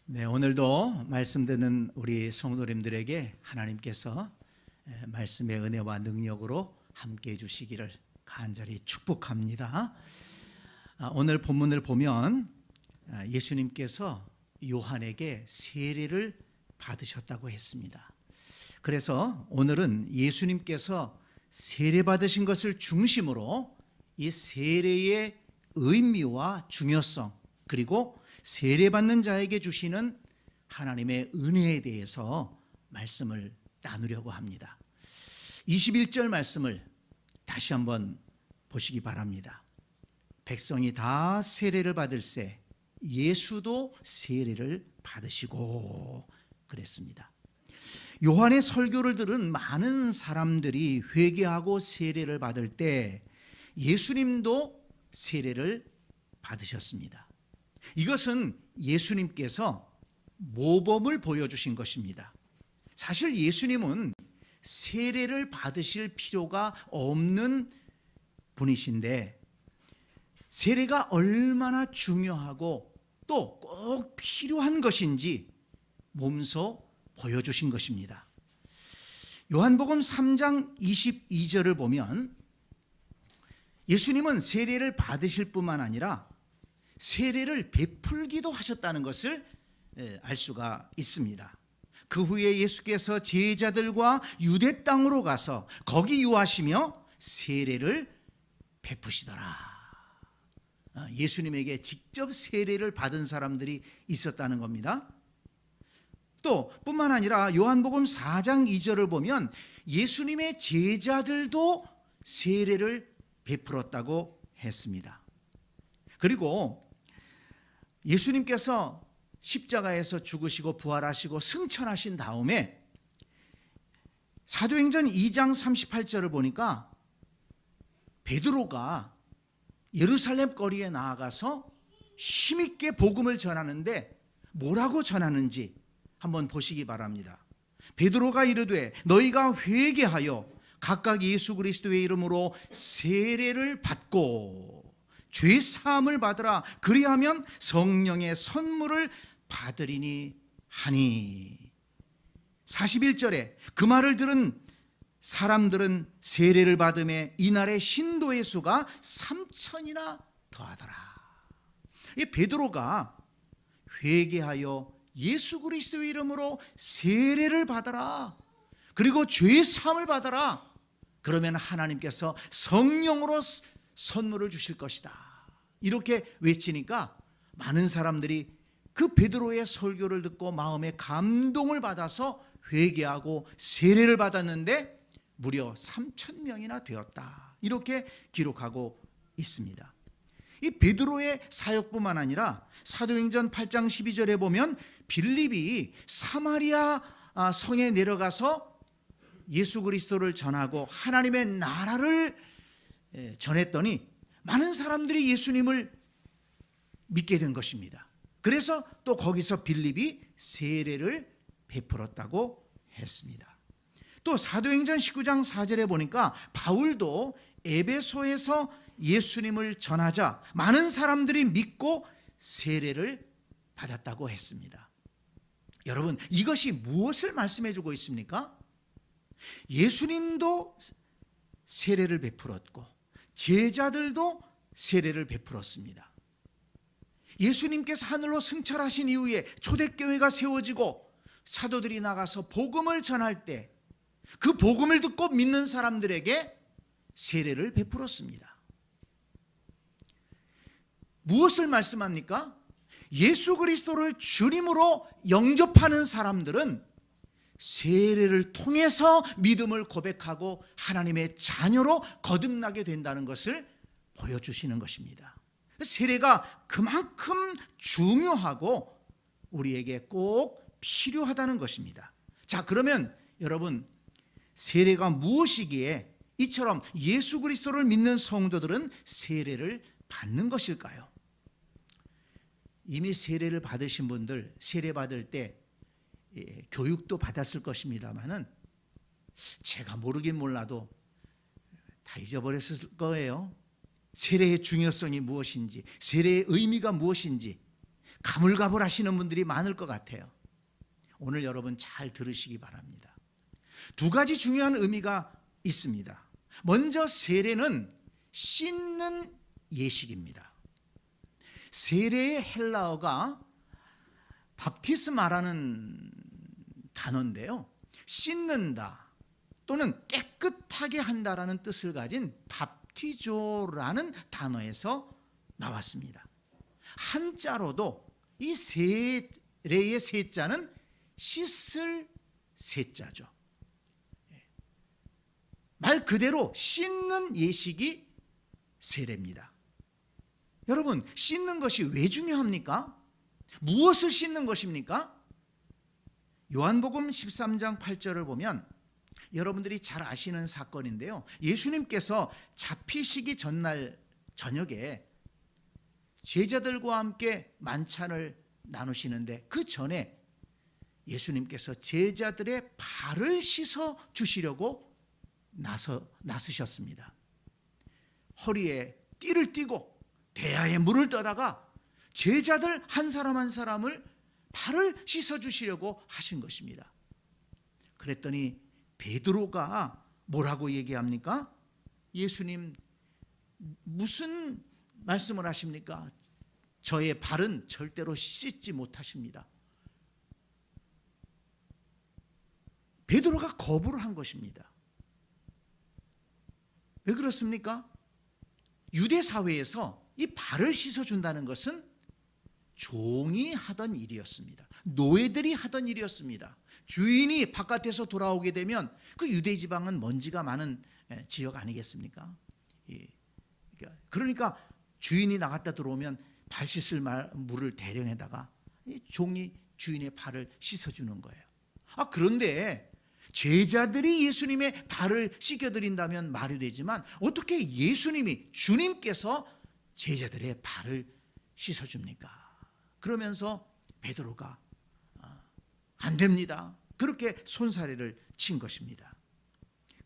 네, 오늘도 말씀 듣는 우리 성도님들에게 하나님께서 말씀의 은혜와 능력으로 함께 해주시기를 간절히 축복합니다. 오늘 본문을 보면 예수님께서 요한에게 세례를 받으셨다고 했습니다. 그래서 오늘은 예수님께서 세례 받으신 것을 중심으로 이 세례의 의미와 중요성, 그리고 세례받는 자에게 주시는 하나님의 은혜에 대해서 말씀을 나누려고 합니다. 21절 말씀을 다시 한번 보시기 바랍니다. 백성이 다 세례를 받을새 예수도 세례를 받으시고 그랬습니다. 요한의 설교를 들은 많은 사람들이 회개하고 세례를 받을 때 예수님도 세례를 받으셨습니다. 이것은 예수님께서 모범을 보여주신 것입니다. 사실 예수님은 세례를 받으실 필요가 없는 분이신데 세례가 얼마나 중요하고 또 꼭 필요한 것인지 몸소 보여주신 것입니다. 요한복음 3장 22절을 보면 예수님은 세례를 받으실 뿐만 아니라 세례를 베풀기도 하셨다는 것을 알 수가 있습니다. 그 후에 예수께서 제자들과 유대 땅으로 가서 거기 유하시며 세례를 베푸시더라. 예수님에게 직접 세례를 받은 사람들이 있었다는 겁니다. 또 뿐만 아니라 요한복음 4장 2절을 보면 예수님의 제자들도 세례를 베풀었다고 했습니다. 그리고 예수님께서 십자가에서 죽으시고 부활하시고 승천하신 다음에 사도행전 2장 38절을 보니까 베드로가 예루살렘 거리에 나아가서 힘있게 복음을 전하는데 뭐라고 전하는지 한번 보시기 바랍니다. 베드로가 이르되 너희가 회개하여 각각 예수 그리스도의 이름으로 세례를 받고 죄 사함을 받으라. 그리하면 성령의 선물을 받으리니 하니. 41절에 그 말을 들은 사람들은 세례를 받음에 이날의 신도의 수가 3,000이나 더하더라. 이 베드로가 회개하여 예수 그리스도의 이름으로 세례를 받아라. 그리고 죄 사함을 받아라. 그러면 하나님께서 성령으로 선물을 주실 것이다. 이렇게 외치니까 많은 사람들이 그 베드로의 설교를 듣고 마음에 감동을 받아서 회개하고 세례를 받았는데 무려 3,000명이나 되었다. 이렇게 기록하고 있습니다. 이 베드로의 사역뿐만 아니라 사도행전 8장 12절에 보면 빌립이 사마리아 성에 내려가서 예수 그리스도를 전하고 하나님의 나라를 전했더니 많은 사람들이 예수님을 믿게 된 것입니다. 그래서 또 거기서 빌립이 세례를 베풀었다고 했습니다. 또 사도행전 19장 4절에 보니까 바울도 에베소에서 예수님을 전하자 많은 사람들이 믿고 세례를 받았다고 했습니다. 여러분, 이것이 무엇을 말씀해 주고 있습니까? 예수님도 세례를 베풀었고 제자들도 세례를 베풀었습니다. 예수님께서 하늘로 승천하신 이후에 초대교회가 세워지고 사도들이 나가서 복음을 전할 때 그 복음을 듣고 믿는 사람들에게 세례를 베풀었습니다. 무엇을 말씀합니까? 예수 그리스도를 주님으로 영접하는 사람들은 세례를 통해서 믿음을 고백하고 하나님의 자녀로 거듭나게 된다는 것을 보여주시는 것입니다. 세례가 그만큼 중요하고 우리에게 꼭 필요하다는 것입니다. 자, 그러면 여러분, 세례가 무엇이기에 이처럼 예수 그리스도를 믿는 성도들은 세례를 받는 것일까요? 이미 세례를 받으신 분들, 세례 받을 때 교육도 받았을 것입니다만은 제가 모르긴 몰라도 다 잊어버렸을 거예요. 세례의 중요성이 무엇인지, 세례의 의미가 무엇인지. 가물가물하시는 분들이 많을 것 같아요. 오늘 여러분 잘 들으시기 바랍니다. 두 가지 중요한 의미가 있습니다. 먼저 세례는 씻는 예식입니다. 세례의 헬라어가 밥티스마라는 단어인데요, 씻는다 또는 깨끗하게 한다라는 뜻을 가진 밥티조라는 단어에서 나왔습니다. 한자로도 이 세례의 세자는 씻을 세자죠. 말 그대로 씻는 예식이 세례입니다. 여러분, 씻는 것이 왜 중요합니까? 무엇을 씻는 것입니까? 요한복음 13장 8절을 보면 여러분들이 잘 아시는 사건인데요, 예수님께서 잡히시기 전날 저녁에 제자들과 함께 만찬을 나누시는데 그 전에 예수님께서 제자들의 발을 씻어 주시려고 나서셨습니다. 허리에 띠를 띠고 대야에 물을 떠다가 제자들 한 사람 한 사람을 발을 씻어 주시려고 하신 것입니다. 그랬더니 베드로가 뭐라고 얘기합니까? 예수님, 무슨 말씀을 하십니까? 저의 발은 절대로 씻지 못하십니다. 베드로가 거부를 한 것입니다. 왜 그렇습니까? 유대 사회에서 이 발을 씻어준다는 것은 종이 하던 일이었습니다. 노예들이 하던 일이었습니다. 주인이 바깥에서 돌아오게 되면 그 유대 지방은 먼지가 많은 지역 아니겠습니까? 그러니까 주인이 나갔다 들어오면 발 씻을 물을 대령에다가 종이 주인의 발을 씻어주는 거예요. 그런데 제자들이 예수님의 발을 씻겨드린다면 말이 되지만 어떻게 예수님이, 주님께서 제자들의 발을 씻어줍니까? 그러면서 베드로가 안 됩니다, 그렇게 손사래를 친 것입니다.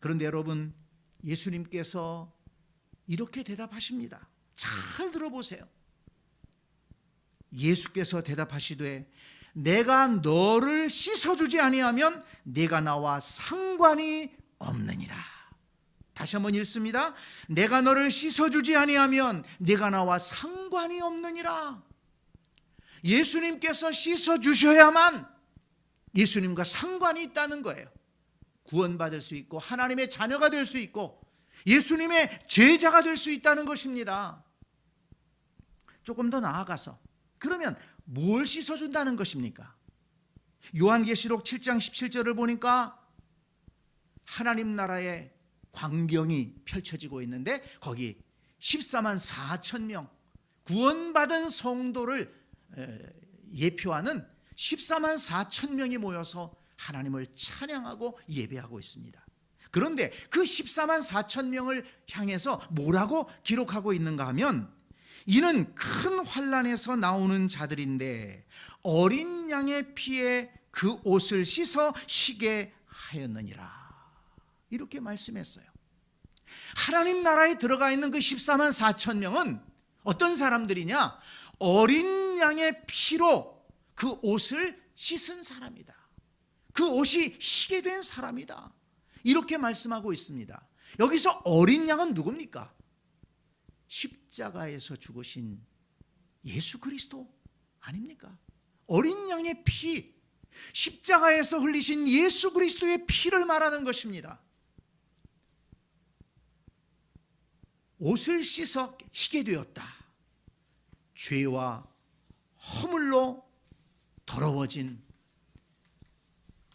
그런데 여러분, 예수님께서 이렇게 대답하십니다. 잘 들어보세요. 예수께서 대답하시되 내가 너를 씻어주지 아니하면 네가 나와 상관이 없느니라. 다시 한번 읽습니다. 내가 너를 씻어주지 아니하면 네가 나와 상관이 없느니라. 예수님께서 씻어주셔야만 예수님과 상관이 있다는 거예요. 구원받을 수 있고 하나님의 자녀가 될 수 있고 예수님의 제자가 될 수 있다는 것입니다. 조금 더 나아가서 그러면 뭘 씻어준다는 것입니까? 요한계시록 7장 17절을 보니까 하나님 나라의 광경이 펼쳐지고 있는데 거기 14만 4천 명 구원받은 성도를 예표하는 14만 4천 명이 모여서 하나님을 찬양하고 예배하고 있습니다. 그런데 그 14만 4천 명을 향해서 뭐라고 기록하고 있는가 하면 이는 큰 환난에서 나오는 자들인데 어린 양의 피에 그 옷을 씻어 희게 하였느니라. 이렇게 말씀했어요. 하나님 나라에 들어가 있는 그 14만 4천 명은 어떤 사람들이냐? 어린 양의 피로 그 옷을 씻은 사람이다. 그 옷이 희게 된 사람이다. 이렇게 말씀하고 있습니다. 여기서 어린 양은 누굽니까? 십자가에서 죽으신 예수 그리스도 아닙니까? 어린 양의 피, 십자가에서 흘리신 예수 그리스도의 피를 말하는 것입니다. 옷을 씻어 희게 되었다. 죄와 허물로 더러워진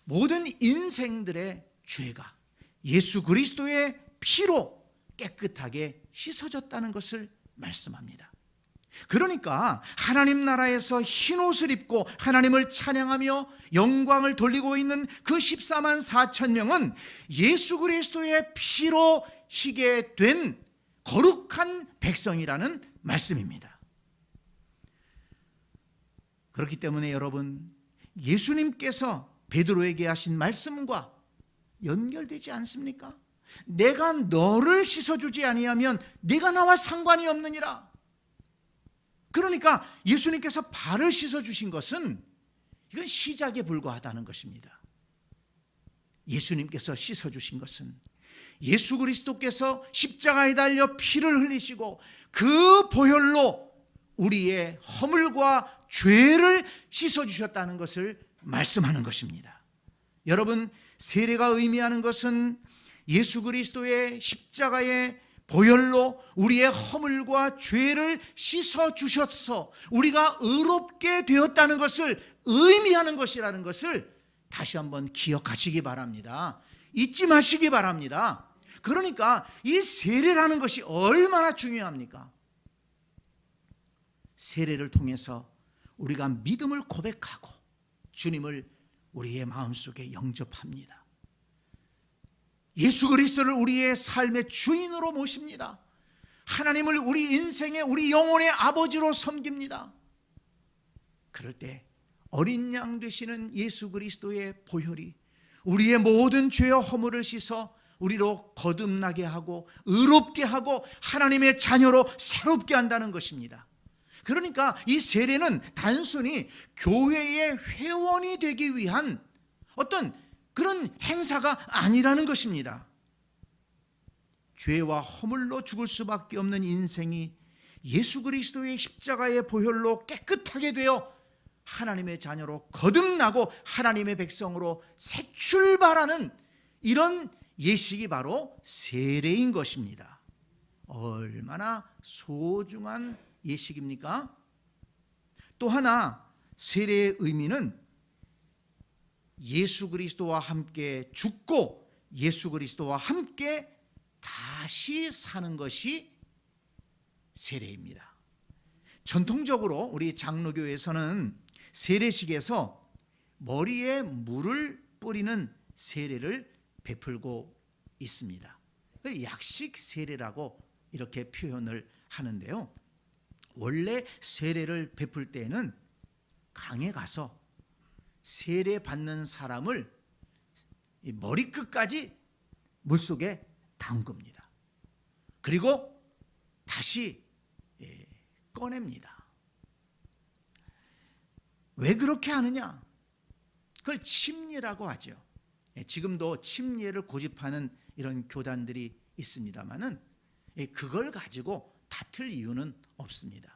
모든 인생들의 죄가 예수 그리스도의 피로 깨끗하게 씻어졌다는 것을 말씀합니다. 그러니까 하나님 나라에서 흰 옷을 입고 하나님을 찬양하며 영광을 돌리고 있는 그 14만 4천 명은 예수 그리스도의 피로 희게 된 거룩한 백성이라는 말씀입니다. 그렇기 때문에 여러분, 예수님께서 베드로에게 하신 말씀과 연결되지 않습니까? 내가 너를 씻어주지 아니하면 네가 나와 상관이 없느니라. 그러니까 예수님께서 발을 씻어주신 것은 이건 시작에 불과하다는 것입니다. 예수님께서 씻어주신 것은 예수 그리스도께서 십자가에 달려 피를 흘리시고 그 보혈로 우리의 허물과 죄를 씻어주셨다는 것을 말씀하는 것입니다. 여러분, 세례가 의미하는 것은 예수 그리스도의 십자가의 보혈로 우리의 허물과 죄를 씻어주셔서 우리가 의롭게 되었다는 것을 의미하는 것이라는 것을 다시 한번 기억하시기 바랍니다. 잊지 마시기 바랍니다. 그러니까 이 세례라는 것이 얼마나 중요합니까? 세례를 통해서 우리가 믿음을 고백하고 주님을 우리의 마음속에 영접합니다. 예수 그리스도를 우리의 삶의 주인으로 모십니다. 하나님을 우리 인생의 우리 영혼의 아버지로 섬깁니다. 그럴 때 어린 양 되시는 예수 그리스도의 보혈이 우리의 모든 죄와 허물을 씻어 우리로 거듭나게 하고 의롭게 하고 하나님의 자녀로 새롭게 한다는 것입니다. 그러니까 이 세례는 단순히 교회의 회원이 되기 위한 어떤 그런 행사가 아니라는 것입니다. 죄와 허물로 죽을 수밖에 없는 인생이 예수 그리스도의 십자가의 보혈로 깨끗하게 되어 하나님의 자녀로 거듭나고 하나님의 백성으로 새 출발하는 이런 예식이 바로 세례인 것입니다. 얼마나 소중한 예식입니까? 또 하나 세례의 의미는 예수 그리스도와 함께 죽고 예수 그리스도와 함께 다시 사는 것이 세례입니다. 전통적으로 우리 장로교에서는 세례식에서 머리에 물을 뿌리는 세례를 베풀고 있습니다. 약식 세례라고 이렇게 표현을 하는데요. 원래 세례를 베풀 때는 강에 가서 세례 받는 사람을 머리끝까지 물속에 담급니다. 그리고 다시 꺼냅니다. 왜 그렇게 하느냐? 그걸 침례라고 하죠. 지금도 침례를 고집하는 이런 교단들이 있습니다만은 그걸 가지고 다툴 이유는 없습니다.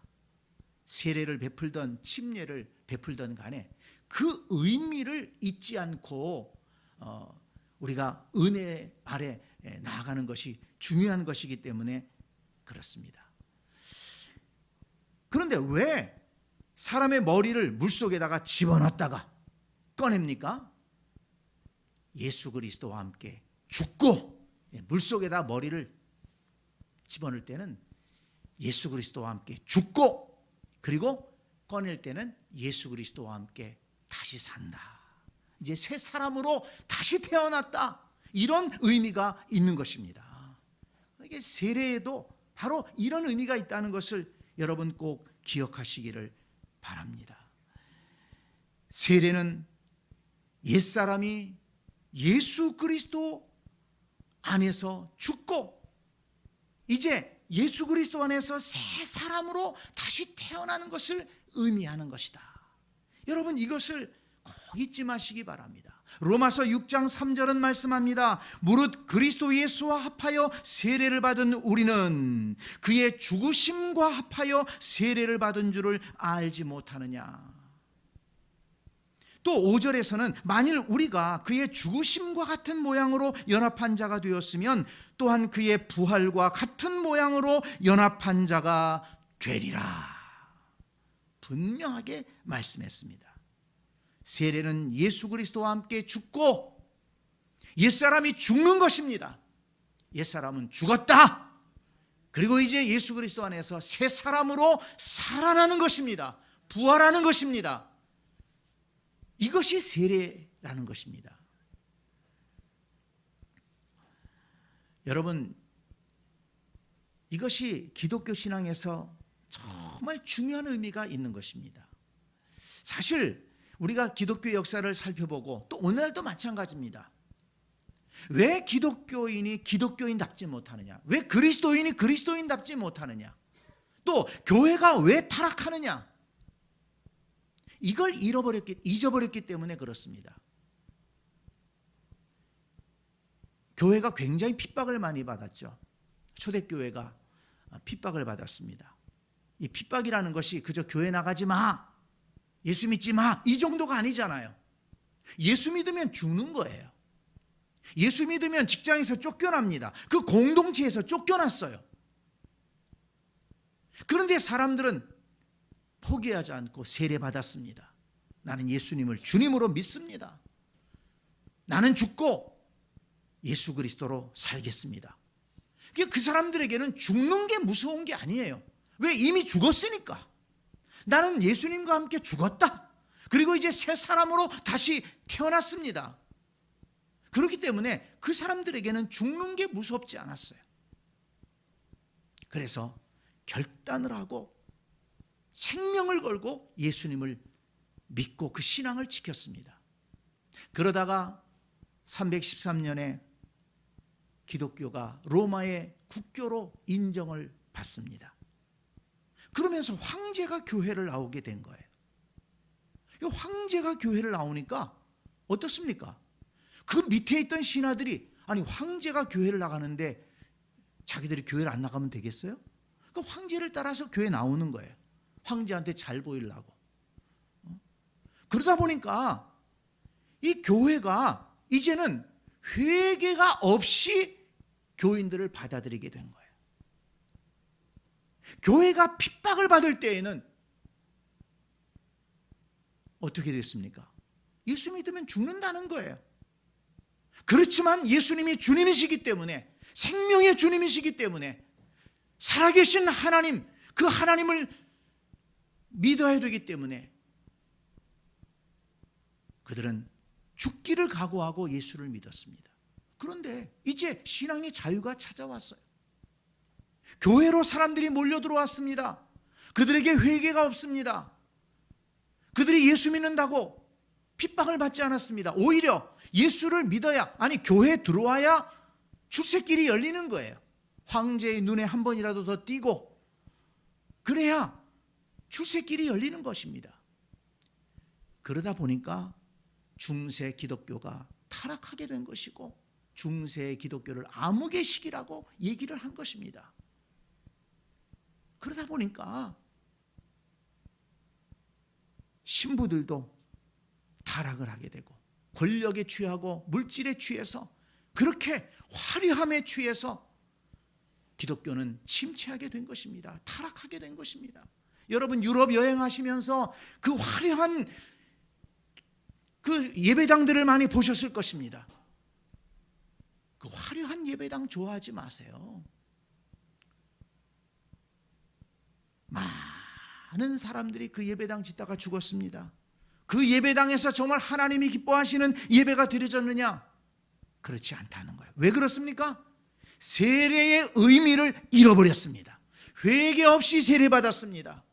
세례를 베풀던 침례를 베풀던 간에 그 의미를 잊지 않고 우리가 은혜 아래 나아가는 것이 중요한 것이기 때문에 그렇습니다. 그런데 왜 사람의 머리를 물속에다가 집어넣었다가 꺼냅니까? 예수 그리스도와 함께 죽고 물속에다 머리를 집어넣을 때는 예수 그리스도와 함께 죽고 그리고 꺼낼 때는 예수 그리스도와 함께 다시 산다. 이제 새 사람으로 다시 태어났다. 이런 의미가 있는 것입니다. 이게 세례에도 바로 이런 의미가 있다는 것을 여러분 꼭 기억하시기를 바랍니다. 세례는 옛사람이 예수 그리스도 안에서 죽고 이제 예수 그리스도 안에서 새 사람으로 다시 태어나는 것을 의미하는 것이다. 여러분 이것을 꼭 잊지 마시기 바랍니다. 로마서 6장 3절은 말씀합니다. 무릇 그리스도 예수와 합하여 세례를 받은 우리는 그의 죽으심과 합하여 세례를 받은 줄을 알지 못하느냐. 또 5절에서는 만일 우리가 그의 죽으심과 같은 모양으로 연합한 자가 되었으면 또한 그의 부활과 같은 모양으로 연합한 자가 되리라. 분명하게 말씀했습니다. 세례는 예수 그리스도와 함께 죽고 옛사람이 죽는 것입니다. 옛사람은 죽었다. 그리고 이제 예수 그리스도 안에서 새 사람으로 살아나는 것입니다. 부활하는 것입니다. 이것이 세례라는 것입니다. 여러분, 이것이 기독교 신앙에서 정말 중요한 의미가 있는 것입니다. 사실 우리가 기독교 역사를 살펴보고 또 오늘날도 마찬가지입니다. 왜 기독교인이 기독교인답지 못하느냐? 왜 그리스도인이 그리스도인답지 못하느냐? 또 또 교회가 왜 타락하느냐? 이걸 잊어버렸기 때문에 그렇습니다. 교회가 굉장히 핍박을 많이 받았죠. 초대교회가 핍박을 받았습니다. 이 핍박이라는 것이 그저 교회 나가지 마, 예수 믿지 마, 이 정도가 아니잖아요. 예수 믿으면 죽는 거예요. 예수 믿으면 직장에서 쫓겨납니다. 그 공동체에서 쫓겨났어요. 그런데 사람들은 포기하지 않고 세례받았습니다. 나는 예수님을 주님으로 믿습니다. 나는 죽고 예수 그리스도로 살겠습니다. 그 사람들에게는 죽는 게 무서운 게 아니에요. 왜? 이미 죽었으니까. 나는 예수님과 함께 죽었다. 그리고 이제 새 사람으로 다시 태어났습니다. 그렇기 때문에 그 사람들에게는 죽는 게 무섭지 않았어요. 그래서 결단을 하고 생명을 걸고 예수님을 믿고 그 신앙을 지켰습니다. 그러다가 313년에 기독교가 로마의 국교로 인정을 받습니다. 그러면서 황제가 교회를 나오게 된 거예요. 이 황제가 교회를 나오니까 어떻습니까? 그 밑에 있던 신하들이 아니 황제가 교회를 나가는데 자기들이 교회를 안 나가면 되겠어요? 그 황제를 따라서 교회 나오는 거예요. 황제한테 잘 보이려고. 그러다 보니까 이 교회가 이제는 회개가 없이 교인들을 받아들이게 된 거예요. 교회가 핍박을 받을 때에는 어떻게 됐습니까? 예수 믿으면 죽는다는 거예요. 그렇지만 예수님이 주님이시기 때문에, 생명의 주님이시기 때문에 살아계신 하나님, 그 하나님을 믿어야 되기 때문에 그들은 죽기를 각오하고 예수를 믿었습니다. 그런데 이제 신앙의 자유가 찾아왔어요. 교회로 사람들이 몰려 들어왔습니다. 그들에게 회개가 없습니다. 그들이 예수 믿는다고 핍박을 받지 않았습니다. 오히려 예수를 믿어야, 아니 교회에 들어와야 출세길이 열리는 거예요. 황제의 눈에 한 번이라도 더 띄고 그래야 출세길이 열리는 것입니다. 그러다 보니까 중세 기독교가 타락하게 된 것이고 중세 기독교를 암흑의식이라고 얘기를 한 것입니다. 그러다 보니까 신부들도 타락을 하게 되고 권력에 취하고 물질에 취해서 그렇게 화려함에 취해서 기독교는 침체하게 된 것입니다. 타락하게 된 것입니다. 여러분 유럽 여행하시면서 그 화려한 그 예배당들을 많이 보셨을 것입니다. 그 화려한 예배당 좋아하지 마세요. 많은 사람들이 그 예배당 짓다가 죽었습니다. 그 예배당에서 정말 하나님이 기뻐하시는 예배가 드려졌느냐? 그렇지 않다는 거예요. 왜 그렇습니까? 세례의 의미를 잃어버렸습니다. 회개 없이 세례받았습니다.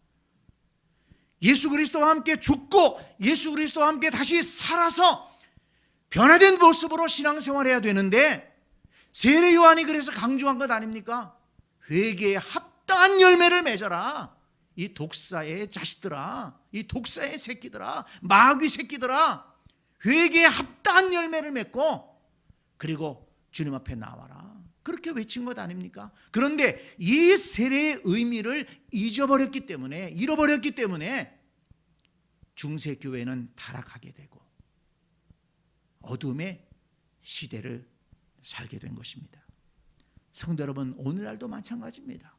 예수 그리스도와 함께 죽고 예수 그리스도와 함께 다시 살아서 변화된 모습으로 신앙생활해야 되는데 세례 요한이 그래서 강조한 것 아닙니까? 회개에 합당한 열매를 맺어라. 이 독사의 자식들아, 이 독사의 새끼들아, 마귀 새끼들아, 회개에 합당한 열매를 맺고 그리고 주님 앞에 나와라. 그렇게 외친 것 아닙니까? 그런데 이 세례의 의미를 잃어버렸기 때문에 중세 교회는 타락하게 되고 어둠의 시대를 살게 된 것입니다. 성도 여러분, 오늘날도 마찬가지입니다.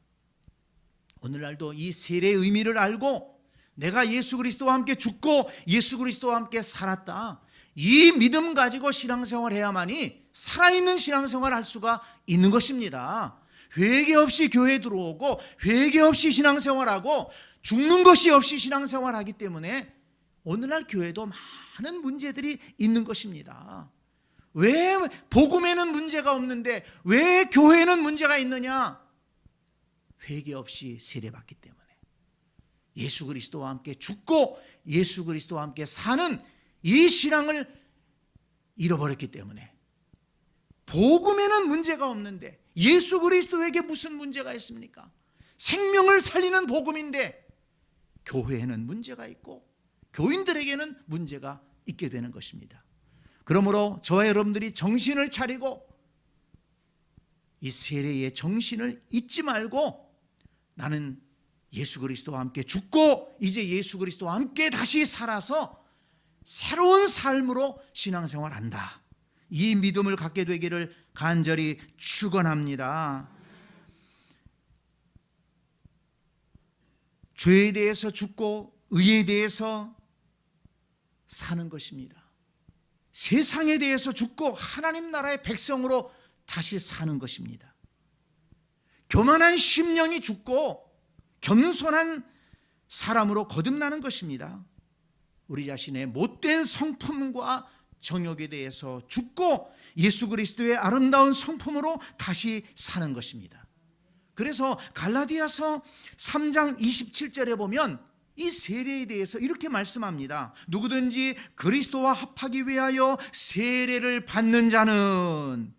오늘날도 이 세례의 의미를 알고 내가 예수 그리스도와 함께 죽고 예수 그리스도와 함께 살았다, 이 믿음 가지고 신앙생활 해야만이 살아있는 신앙생활 할 수가 있는 것입니다. 회개 없이 교회에 들어오고 회개 없이 신앙생활하고 죽는 것이 없이 신앙생활하기 때문에 오늘날 교회도 많은 문제들이 있는 것입니다. 왜 복음에는 문제가 없는데 왜 교회에는 문제가 있느냐? 회개 없이 세례받기 때문에, 예수 그리스도와 함께 죽고 예수 그리스도와 함께 사는 이 신앙을 잃어버렸기 때문에, 복음에는 문제가 없는데 예수 그리스도에게 무슨 문제가 있습니까? 생명을 살리는 복음인데 교회에는 문제가 있고 교인들에게는 문제가 있게 되는 것입니다. 그러므로 저와 여러분들이 정신을 차리고 이 세례의 정신을 잊지 말고 나는 예수 그리스도와 함께 죽고 이제 예수 그리스도와 함께 다시 살아서 새로운 삶으로 신앙생활한다. 이 믿음을 갖게 되기를 간절히 축원합니다. 죄에 대해서 죽고 의에 대해서 사는 것입니다. 세상에 대해서 죽고 하나님 나라의 백성으로 다시 사는 것입니다. 교만한 심령이 죽고 겸손한 사람으로 거듭나는 것입니다. 우리 자신의 못된 성품과 정욕에 대해서 죽고 예수 그리스도의 아름다운 성품으로 다시 사는 것입니다. 그래서 갈라디아서 3장 27절에 보면 이 세례에 대해서 이렇게 말씀합니다. 누구든지 그리스도와 합하기 위하여 세례를 받는 자는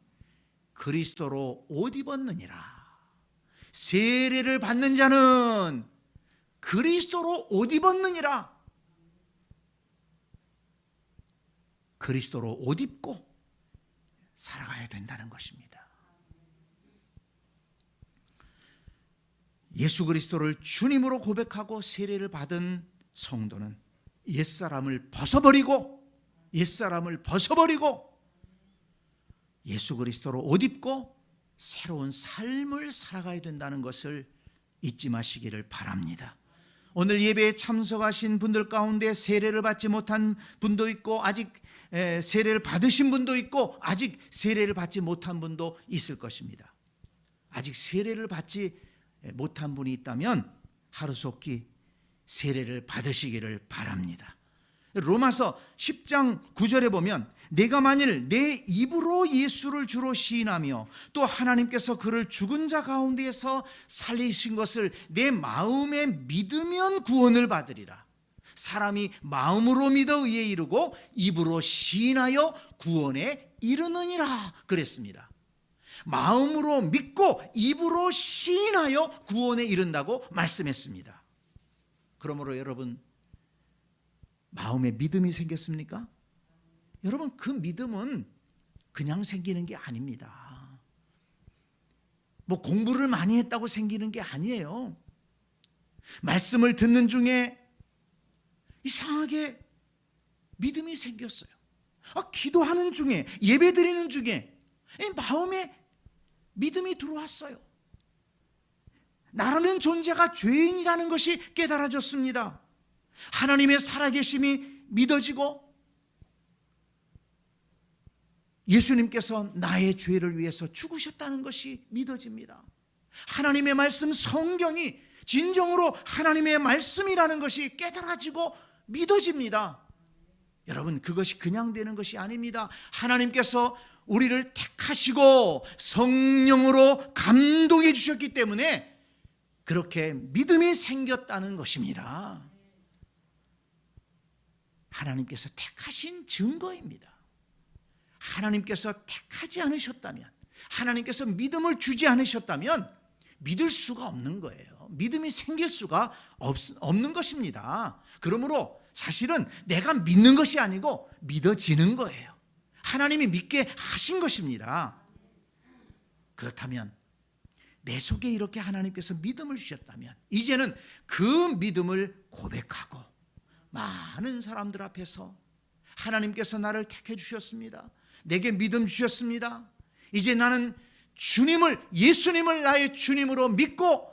그리스도로 옷 입었느니라. 세례를 받는 자는 그리스도로 옷 입었느니라. 그리스도로 옷 입고 살아가야 된다는 것입니다. 예수 그리스도를 주님으로 고백하고 세례를 받은 성도는 옛사람을 벗어버리고 예수 그리스도로 옷 입고 새로운 삶을 살아가야 된다는 것을 잊지 마시기를 바랍니다. 오늘 예배에 참석하신 분들 가운데 세례를 받지 못한 분도 있고 아직 세례를 받으신 분도 있고 아직 세례를 받지 못한 분도 있을 것입니다. 아직 세례를 받지 못한 분이 있다면 하루속히 세례를 받으시기를 바랍니다. 로마서 10장 9절에 보면 내가 만일 내 입으로 예수를 주로 시인하며 또 하나님께서 그를 죽은 자 가운데에서 살리신 것을 내 마음에 믿으면 구원을 받으리라. 사람이 마음으로 믿어 의에 이르고 입으로 시인하여 구원에 이르느니라 그랬습니다. 마음으로 믿고 입으로 시인하여 구원에 이른다고 말씀했습니다. 그러므로 여러분 마음에 믿음이 생겼습니까? 여러분 그 믿음은 그냥 생기는 게 아닙니다. 뭐 공부를 많이 했다고 생기는 게 아니에요. 말씀을 듣는 중에 이상하게 믿음이 생겼어요. 기도하는 중에 예배 드리는 중에 마음에 믿음이 들어왔어요. 나라는 존재가 죄인이라는 것이 깨달아졌습니다. 하나님의 살아계심이 믿어지고 예수님께서 나의 죄를 위해서 죽으셨다는 것이 믿어집니다. 하나님의 말씀 성경이 진정으로 하나님의 말씀이라는 것이 깨달아지고 믿어집니다. 여러분 그것이 그냥 되는 것이 아닙니다. 하나님께서 우리를 택하시고 성령으로 감동해 주셨기 때문에 그렇게 믿음이 생겼다는 것입니다. 하나님께서 택하신 증거입니다. 하나님께서 택하지 않으셨다면, 하나님께서 믿음을 주지 않으셨다면 믿을 수가 없는 거예요. 믿음이 생길 수가 없는 것입니다. 그러므로 사실은 내가 믿는 것이 아니고 믿어지는 거예요. 하나님이 믿게 하신 것입니다. 그렇다면 내 속에 이렇게 하나님께서 믿음을 주셨다면 이제는 그 믿음을 고백하고 많은 사람들 앞에서 하나님께서 나를 택해 주셨습니다. 내게 믿음 주셨습니다. 이제 나는 예수님을 나의 주님으로 믿고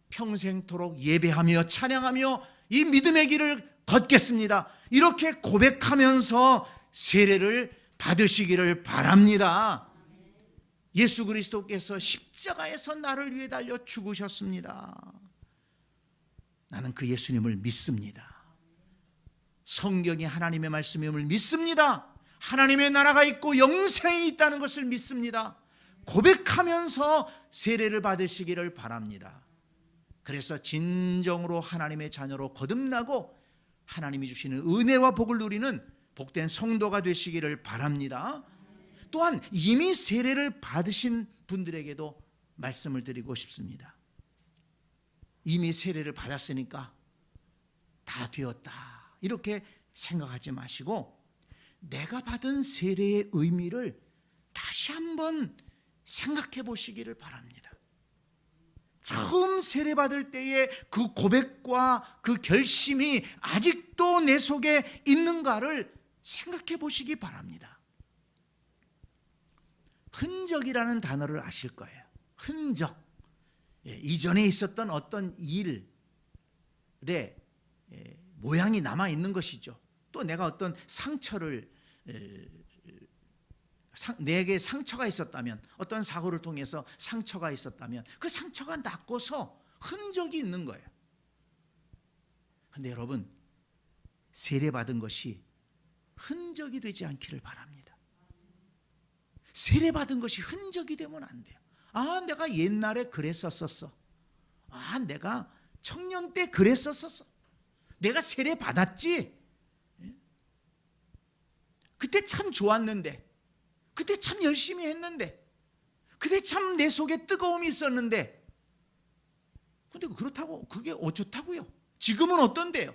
평생토록 예배하며 찬양하며 이 믿음의 길을 걷겠습니다. 이렇게 고백하면서 세례를 받으시기를 바랍니다. 예수 그리스도께서 십자가에서 나를 위해 달려 죽으셨습니다. 나는 그 예수님을 믿습니다. 성경이 하나님의 말씀임을 믿습니다. 하나님의 나라가 있고 영생이 있다는 것을 믿습니다. 고백하면서 세례를 받으시기를 바랍니다. 그래서 진정으로 하나님의 자녀로 거듭나고 하나님이 주시는 은혜와 복을 누리는 복된 성도가 되시기를 바랍니다. 또한 이미 세례를 받으신 분들에게도 말씀을 드리고 싶습니다. 이미 세례를 받았으니까 다 되었다, 이렇게 생각하지 마시고 내가 받은 세례의 의미를 다시 한번 생각해 보시기를 바랍니다. 처음 세례받을 때의 그 고백과 그 결심이 아직도 내 속에 있는가를 생각해 보시기 바랍니다. 흔적이라는 단어를 아실 거예요. 흔적. 이전에 있었던 어떤 일의 모양이 남아 있는 것이죠. 또 내가 어떤 상처를, 내게 상처가 있었다면, 어떤 사고를 통해서 상처가 있었다면 그 상처가 낫고서 흔적이 있는 거예요. 그런데 여러분, 세례받은 것이 흔적이 되지 않기를 바랍니다. 세례받은 것이 흔적이 되면 안 돼요. 아, 내가 옛날에 그랬었었어. 아, 내가 청년 때 그랬었었어. 내가 세례 받았지. 그때 참 좋았는데, 그때 참 열심히 했는데, 그때 참 내 속에 뜨거움이 있었는데, 근데 그렇다고 그게 어쩌다고요? 지금은 어떤데요?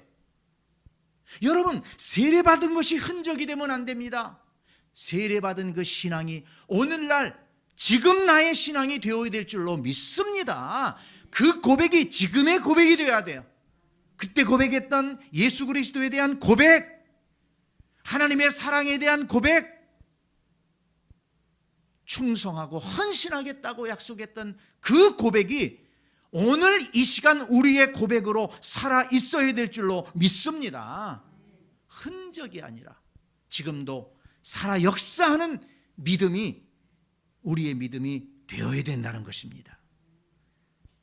여러분, 세례받은 것이 흔적이 되면 안 됩니다. 세례받은 그 신앙이 오늘날 지금 나의 신앙이 되어야 될 줄로 믿습니다. 그 고백이 지금의 고백이 되어야 돼요. 그때 고백했던 예수 그리스도에 대한 고백, 하나님의 사랑에 대한 고백, 충성하고 헌신하겠다고 약속했던 그 고백이 오늘 이 시간 우리의 고백으로 살아 있어야 될 줄로 믿습니다. 흔적이 아니라 지금도 살아 역사하는 믿음이 우리의 믿음이 되어야 된다는 것입니다.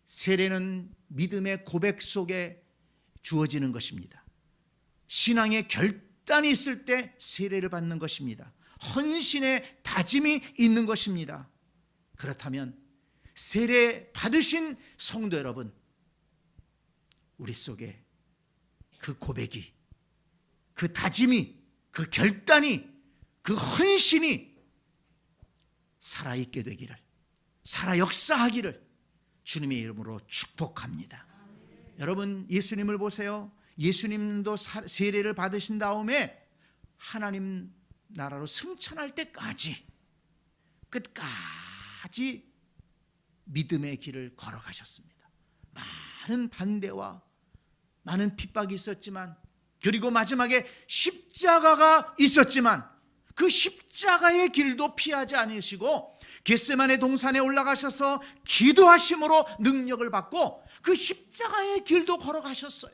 세례는 믿음의 고백 속에 주어지는 것입니다. 신앙의 결단이 있을 때 세례를 받는 것입니다. 헌신의 다짐이 있는 것입니다. 그렇다면 세례 받으신 성도 여러분, 우리 속에 그 고백이, 그 다짐이, 그 결단이, 그 헌신이 살아있게 되기를, 살아 역사하기를 주님의 이름으로 축복합니다. 여러분, 예수님을 보세요. 예수님도 세례를 받으신 다음에 하나님 나라로 승천할 때까지 끝까지 믿음의 길을 걸어가셨습니다. 많은 반대와 많은 핍박이 있었지만, 그리고 마지막에 십자가가 있었지만 그 십자가의 길도 피하지 않으시고 겟세마네 동산에 올라가셔서 기도하심으로 능력을 받고 그 십자가의 길도 걸어가셨어요.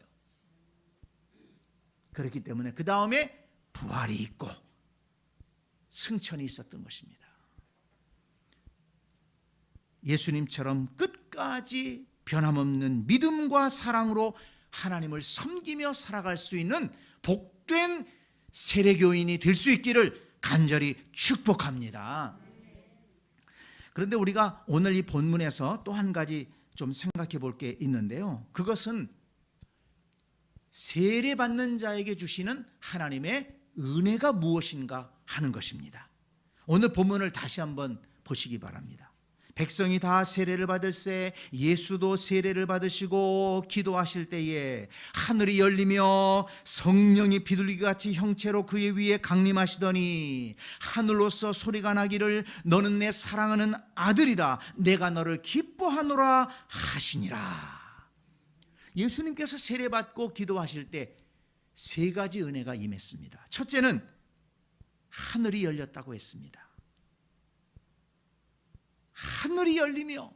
그렇기 때문에 그 다음에 부활이 있고 승천이 있었던 것입니다. 예수님처럼 끝까지 변함없는 믿음과 사랑으로 하나님을 섬기며 살아갈 수 있는 복된 세례교인이 될 수 있기를 간절히 축복합니다. 그런데 우리가 오늘 이 본문에서 또 한 가지 좀 생각해 볼 게 있는데요. 그것은 세례받는 자에게 주시는 하나님의 은혜가 무엇인가 하는 것입니다. 오늘 본문을 다시 한번 보시기 바랍니다. 백성이 다 세례를 받을새 예수도 세례를 받으시고 기도하실 때에 하늘이 열리며 성령이 비둘기같이 형체로 그의 위에 강림하시더니 하늘로서 소리가 나기를 너는 내 사랑하는 아들이라 내가 너를 기뻐하노라 하시니라. 예수님께서 세례받고 기도하실 때 세 가지 은혜가 임했습니다. 첫째는 하늘이 열렸다고 했습니다. 하늘이 열리며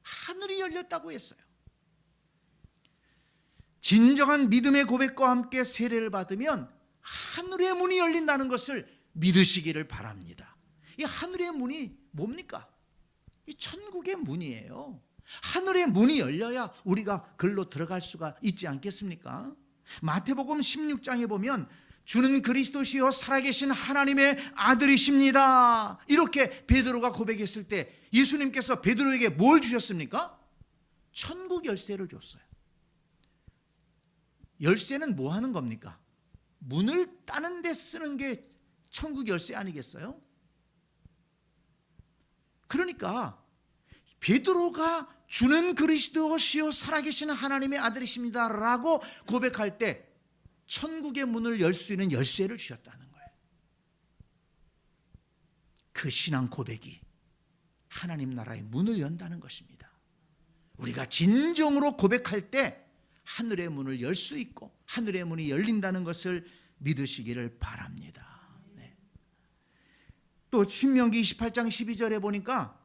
하늘이 열렸다고 했어요. 진정한 믿음의 고백과 함께 세례를 받으면 하늘의 문이 열린다는 것을 믿으시기를 바랍니다. 이 하늘의 문이 뭡니까? 이 천국의 문이에요. 하늘의 문이 열려야 우리가 글로 들어갈 수가 있지 않겠습니까? 마태복음 16장에 보면 주는 그리스도시요 살아계신 하나님의 아들이십니다, 이렇게 베드로가 고백했을 때 예수님께서 베드로에게 뭘 주셨습니까? 천국 열쇠를 줬어요. 열쇠는 뭐 하는 겁니까? 문을 따는 데 쓰는 게 천국 열쇠 아니겠어요? 그러니까 베드로가 주는 그리스도시요 살아계신 하나님의 아들이십니다 라고 고백할 때 천국의 문을 열 수 있는 열쇠를 주셨다는 거예요. 그 신앙 고백이 하나님 나라의 문을 연다는 것입니다. 우리가 진정으로 고백할 때 하늘의 문을 열 수 있고 하늘의 문이 열린다는 것을 믿으시기를 바랍니다. 네. 또 신명기 28장 12절에 보니까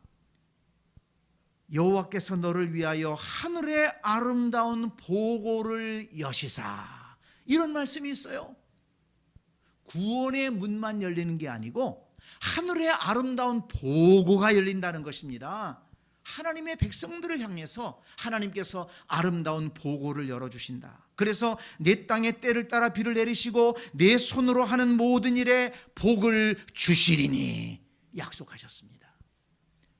여호와께서 너를 위하여 하늘의 아름다운 보고를 여시사, 이런 말씀이 있어요. 구원의 문만 열리는 게 아니고 하늘의 아름다운 보고가 열린다는 것입니다. 하나님의 백성들을 향해서 하나님께서 아름다운 보고를 열어주신다. 그래서 내 땅에 때를 따라 비를 내리시고 내 손으로 하는 모든 일에 복을 주시리니 약속하셨습니다.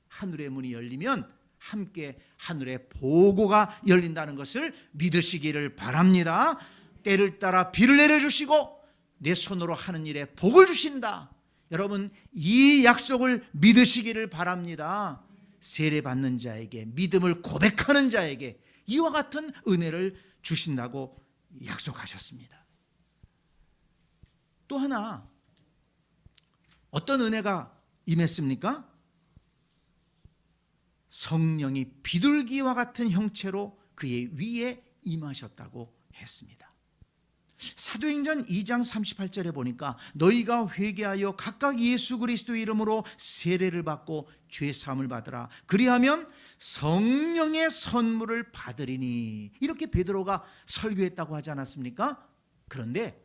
하늘의 문이 열리면 함께 하늘의 보고가 열린다는 것을 믿으시기를 바랍니다. 때를 따라 비를 내려주시고 내 손으로 하는 일에 복을 주신다. 여러분, 이 약속을 믿으시기를 바랍니다. 세례받는 자에게, 믿음을 고백하는 자에게 이와 같은 은혜를 주신다고 약속하셨습니다. 또 하나, 어떤 은혜가 임했습니까? 성령이 비둘기와 같은 형체로 그의 위에 임하셨다고 했습니다. 사도행전 2장 38절에 보니까 너희가 회개하여 각각 예수 그리스도의 이름으로 세례를 받고 죄 사함을 받으라. 그리하면 성령의 선물을 받으리니, 이렇게 베드로가 설교했다고 하지 않았습니까? 그런데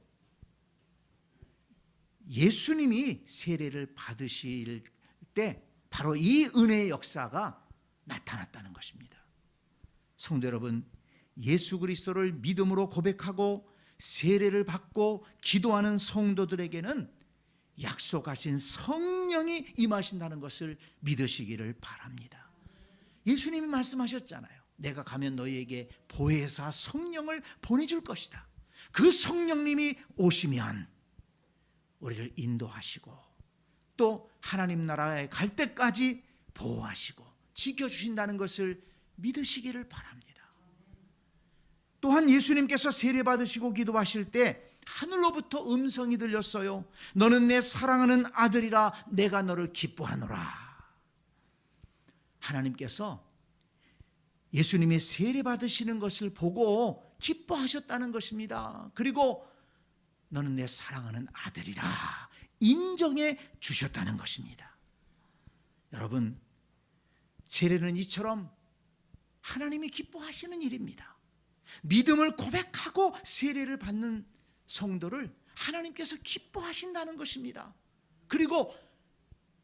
예수님이 세례를 받으실 때 바로 이 은혜의 역사가 나타났다는 것입니다. 성도 여러분, 예수 그리스도를 믿음으로 고백하고 세례를 받고 기도하는 성도들에게는 약속하신 성령이 임하신다는 것을 믿으시기를 바랍니다. 예수님이 말씀하셨잖아요. 내가 가면 너희에게 보혜사 성령을 보내줄 것이다. 그 성령님이 오시면 우리를 인도하시고 또 하나님 나라에 갈 때까지 보호하시고 지켜주신다는 것을 믿으시기를 바랍니다. 또한 예수님께서 세례받으시고 기도하실 때 하늘로부터 음성이 들렸어요. 너는 내 사랑하는 아들이라, 내가 너를 기뻐하노라. 하나님께서 예수님이 세례받으시는 것을 보고 기뻐하셨다는 것입니다. 그리고 너는 내 사랑하는 아들이라 인정해 주셨다는 것입니다. 여러분, 세례는 이처럼 하나님이 기뻐하시는 일입니다. 믿음을 고백하고 세례를 받는 성도를 하나님께서 기뻐하신다는 것입니다. 그리고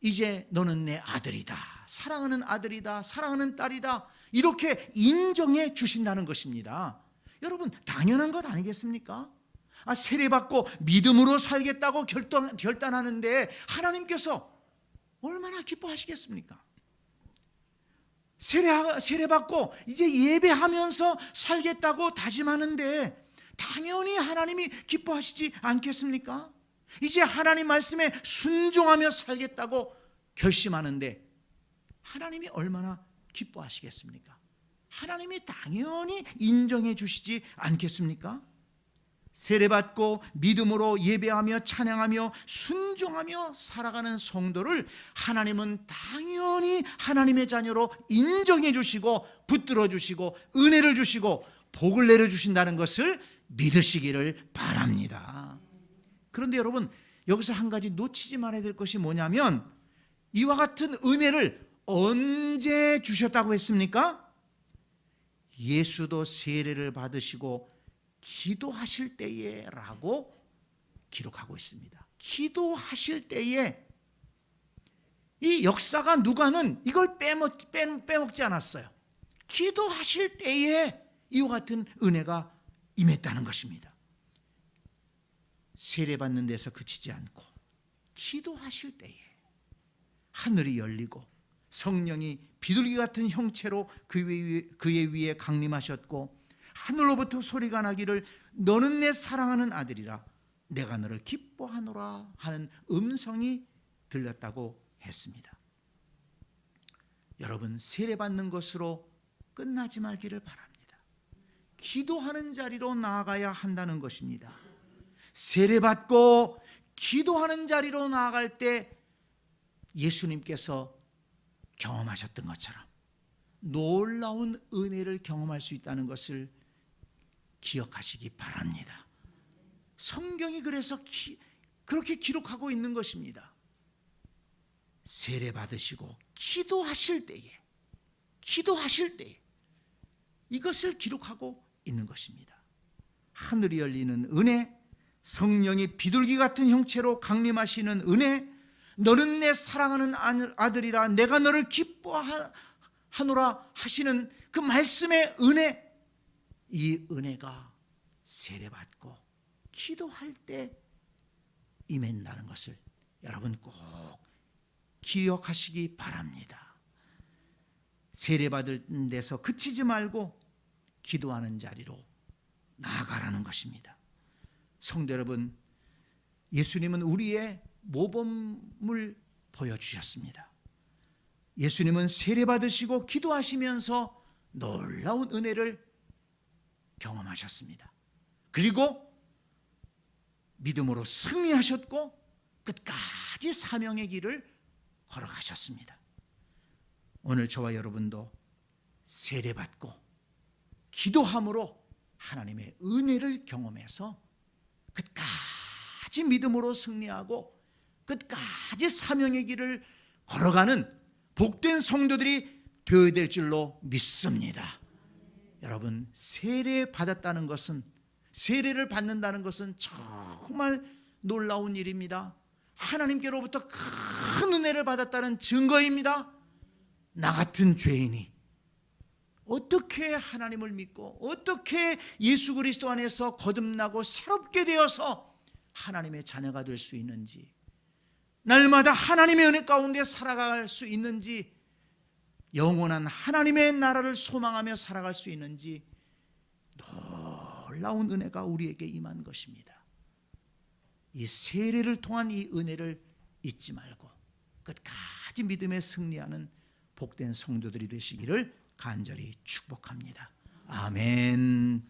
이제 너는 내 아들이다, 사랑하는 아들이다, 사랑하는 딸이다, 이렇게 인정해 주신다는 것입니다. 여러분, 당연한 것 아니겠습니까? 세례받고 믿음으로 살겠다고 결단하는데 하나님께서 얼마나 기뻐하시겠습니까? 세례받고 이제 예배하면서 살겠다고 다짐하는데 당연히 하나님이 기뻐하시지 않겠습니까? 이제 하나님 말씀에 순종하며 살겠다고 결심하는데 하나님이 얼마나 기뻐하시겠습니까? 하나님이 당연히 인정해 주시지 않겠습니까? 세례받고 믿음으로 예배하며 찬양하며 순종하며 살아가는 성도를 하나님은 당연히 하나님의 자녀로 인정해 주시고 붙들어 주시고 은혜를 주시고 복을 내려주신다는 것을 믿으시기를 바랍니다. 그런데 여러분, 여기서 한 가지 놓치지 말아야 될 것이 뭐냐면, 이와 같은 은혜를 언제 주셨다고 했습니까? 예수도 세례를 받으시고 기도하실 때에 라고 기록하고 있습니다. 기도하실 때에, 이 역사가 누가는 이걸 빼먹지 않았어요. 기도하실 때에 이와 같은 은혜가 임했다는 것입니다. 세례받는 데서 그치지 않고 기도하실 때에 하늘이 열리고 성령이 비둘기 같은 형체로 그의 위에 강림하셨고 하늘로부터 소리가 나기를 너는 내 사랑하는 아들이라, 내가 너를 기뻐하노라 하는 음성이 들렸다고 했습니다. 여러분, 세례받는 것으로 끝나지 말기를 바랍니다. 기도하는 자리로 나아가야 한다는 것입니다. 세례받고 기도하는 자리로 나아갈 때 예수님께서 경험하셨던 것처럼 놀라운 은혜를 경험할 수 있다는 것을 기억하시기 바랍니다. 성경이 그래서 그렇게 기록하고 있는 것입니다. 세례 받으시고 기도하실 때에 이것을 기록하고 있는 것입니다. 하늘이 열리는 은혜, 성령이 비둘기 같은 형체로 강림하시는 은혜, 너는 내 사랑하는 아들이라 내가 너를 기뻐하노라 하시는 그 말씀의 은혜, 이 은혜가 세례받고 기도할 때 임한다는 것을 여러분 꼭 기억하시기 바랍니다. 세례받은 데서 그치지 말고 기도하는 자리로 나아가라는 것입니다. 성도 여러분, 예수님은 우리의 모범을 보여주셨습니다. 예수님은 세례받으시고 기도하시면서 놀라운 은혜를 경험하셨습니다. 그리고 믿음으로 승리하셨고 끝까지 사명의 길을 걸어가셨습니다. 오늘 저와 여러분도 세례받고 기도함으로 하나님의 은혜를 경험해서 끝까지 믿음으로 승리하고 끝까지 사명의 길을 걸어가는 복된 성도들이 되어야 될 줄로 믿습니다. 여러분, 세례받았다는 것은, 세례를 받는다는 것은 정말 놀라운 일입니다. 하나님께로부터 큰 은혜를 받았다는 증거입니다. 나 같은 죄인이 어떻게 하나님을 믿고 어떻게 예수 그리스도 안에서 거듭나고 새롭게 되어서 하나님의 자녀가 될 수 있는지, 날마다 하나님의 은혜 가운데 살아갈 수 있는지, 영원한 하나님의 나라를 소망하며 살아갈 수 있는지 놀라운 은혜가 우리에게 임한 것입니다. 이 세례를 통한 이 은혜를 잊지 말고 끝까지 믿음에 승리하는 복된 성도들이 되시기를 간절히 축복합니다. 아멘.